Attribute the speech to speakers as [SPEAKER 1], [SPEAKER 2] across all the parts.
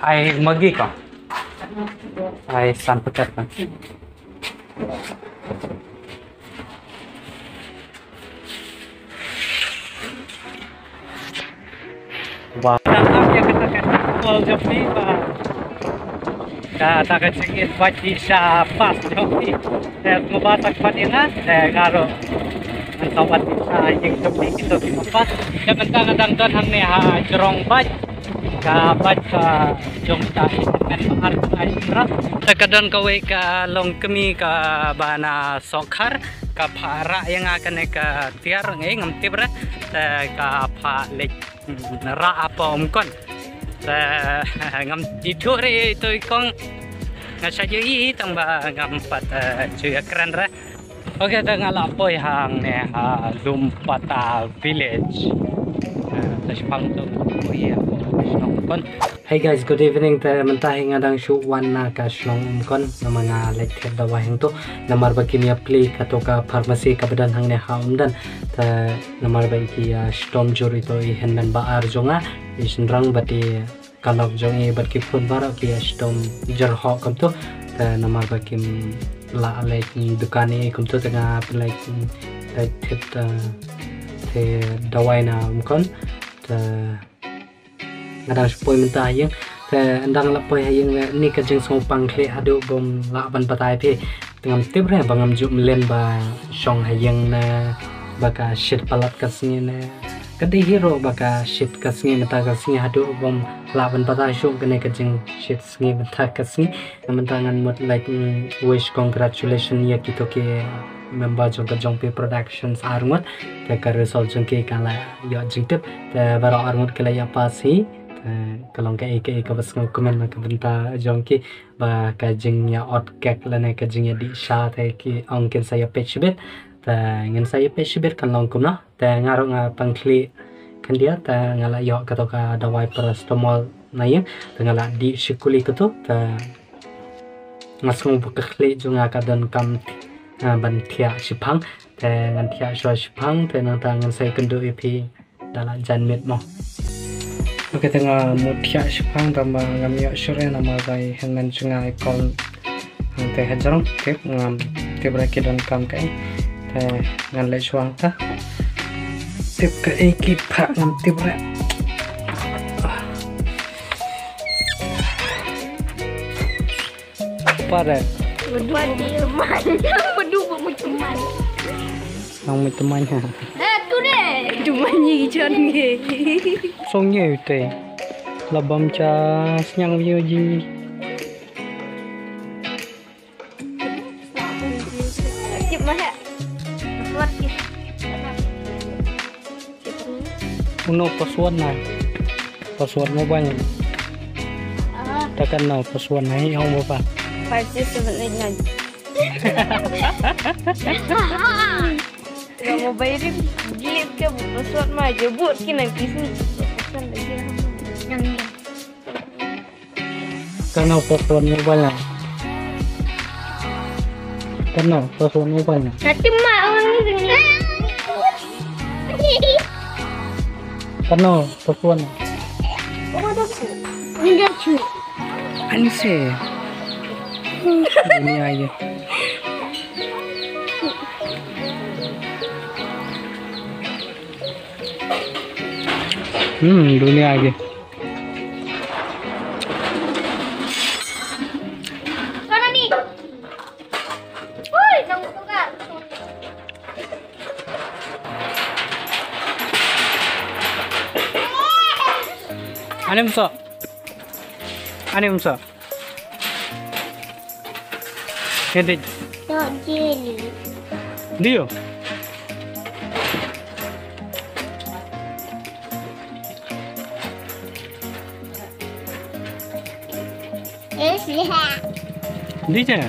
[SPEAKER 1] Ai magi ko. Ai san pekat kan. Wah. Tanam yang katakan tol jopi ba. Katakan sikit baci sa pas jopi. Mabatak pa din na. Karo. Ang tawad sa yung jopi ito kimapas. Jangan kadang don hang ne ha jerong baj. Kabat ka jong tayo kan mahal ay rat kadon kawe ka long kemi ka bana sokhar ka phara yang akan ka tiar ngai ngam tibra ka pha lek ra apa omkon ngam itu re itu kong ngasaji tang ba ngam pat cuya keren ra oke tengah lapoi hang ne ha Lumpata village Tashpang tu ya Hey guys, good evening. Mentahing adang show one na ka shlong kon na mga lecture dawa hang to namar ba kimia play kato ka pharmacy ka badan hang ne haum dan ta namar ba ki storm jori to I henman ba ar jonga isnrang bati kalok jongi bat ki phun bara ki storm jar ho kam to ta namar ba kim la like dukani kam to tanga like tip te dawai na kon ta ngadang sepoi mentah yang ndang lapoi yang ni ka jeng song pang kle adu bom la ban patai pe tengam tip re bangam ju melen ba song hayang na baka shit palat kasni na kadi hero baka shit kasni mata kasni adu bom la ban patai shong kene ka jeng shit sngi mata kasni mentangan mot like wish congratulations ya kito ke member jong ka jong pe productions arngot ta ka result jong ke kala ya jing tip ta bara arngot kala ya pasi kalong ka ka bas komen na kabenta jongki ba kajing ya ot kek lane kajing ya di sha te ki ongkin saya page bit ta ngin saya page bit kan long kumna ta ngaro nga pangkli kan dia ta ngala yo kato ka dawai paracetamol na yin ta ngala di shikuli kato ta ngasung bukakli junga ka don kam ban thia shipang ta ngan thia shwa shipang ta nang ta ngan sai kendu ipi dala janmit mo Oke tengah mutia sepang tambah ngamia sure nama gai hengan sungai kol teh hajarong kep ngam tibraki dan kam kai teh ngan le suang ta tip ke ekip pak ngam tibra pada
[SPEAKER 2] berdua teman berdua teman
[SPEAKER 1] nang temannya
[SPEAKER 2] tu deh temannya gijan ge
[SPEAKER 1] songnya itu labam cha senyang view ji
[SPEAKER 2] cip mah buat cip
[SPEAKER 1] uno password mo banyak takkan no password na hiyaw mo pa
[SPEAKER 2] 5679 Gak mau bayarin gilip ke password mah jebut kena bisnis pesan lagi yang
[SPEAKER 1] karena password mo banyak karena password mo banyak
[SPEAKER 2] nanti mak orang ni
[SPEAKER 1] karena password
[SPEAKER 2] oh ada tu enggak cu
[SPEAKER 1] ani sih ini aja dunia aja
[SPEAKER 2] mana nih woi kamu suka
[SPEAKER 1] Ani musa Hedik
[SPEAKER 2] tak jelly
[SPEAKER 1] Dio
[SPEAKER 2] lihat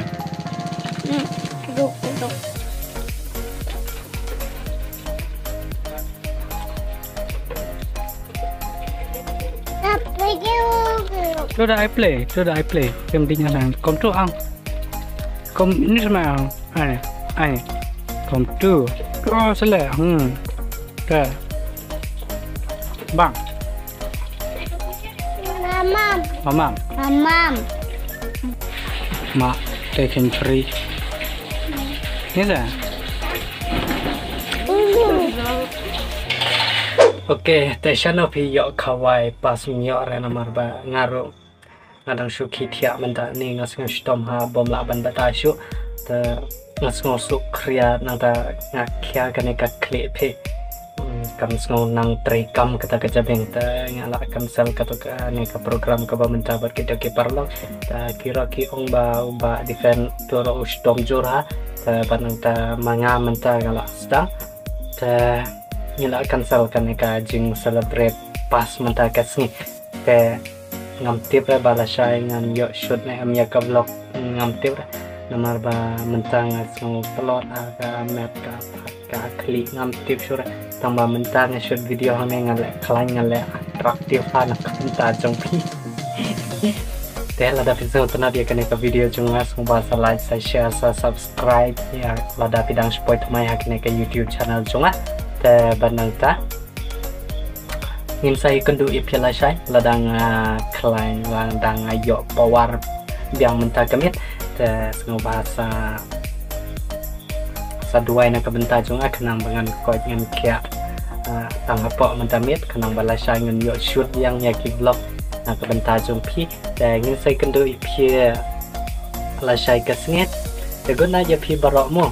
[SPEAKER 1] Dia
[SPEAKER 2] duduk apa juga
[SPEAKER 1] Itu udah I play Yang dinyalakan Kom tu ang Kom ini sama ang Ani Kom tu Oh salah Dah Bang
[SPEAKER 3] Mamam.
[SPEAKER 1] Mamam.
[SPEAKER 3] Mamam.
[SPEAKER 1] Ma taken free. Ni dah. Okey, teshano pi yok kawai pas miok re namar ba ngaru. Ngadang shu kitia menda ni ngas stom ha bom la ban bata shu. Te ngas ngosuk kriya nada ngakia kane ka klip pe. Kam ngau nang trekam kata kejabeng ta ngala kam sel kata ka ne ka program ka ba menta bar kita ke parlong ta kira ki ong ba defend toro stom jurha ta banang ta manga menta ngala sedang ta ngila cancel kan ka jing celebrate pas menta kasni ke ngam tip ra bala shai ngan yo shoot ne am ya ka vlog ngam tip namar ba menta ngasung pelot ka map ka klik ngam tip sura tambah menta ne shoot video hame ngale klan ngale atraktif han menta jongpi teh lada video tena dia kene ka video junga sumba sa like sa share sa subscribe ya lada pidang support mai hakne ka YouTube channel junga te bananta ngin sai kendu ipila shai ladang klain ladang ayo power biang menta kemit te sengo bahasa sa duai na kabenta junga kenang bangan ko ngin kia tang apa menta mit kenang bala shai ngin yo shoot yang yaki vlog na kabenta jung pi te ngin sai kendu ipia la shai kasnget te guna ya pi barok mo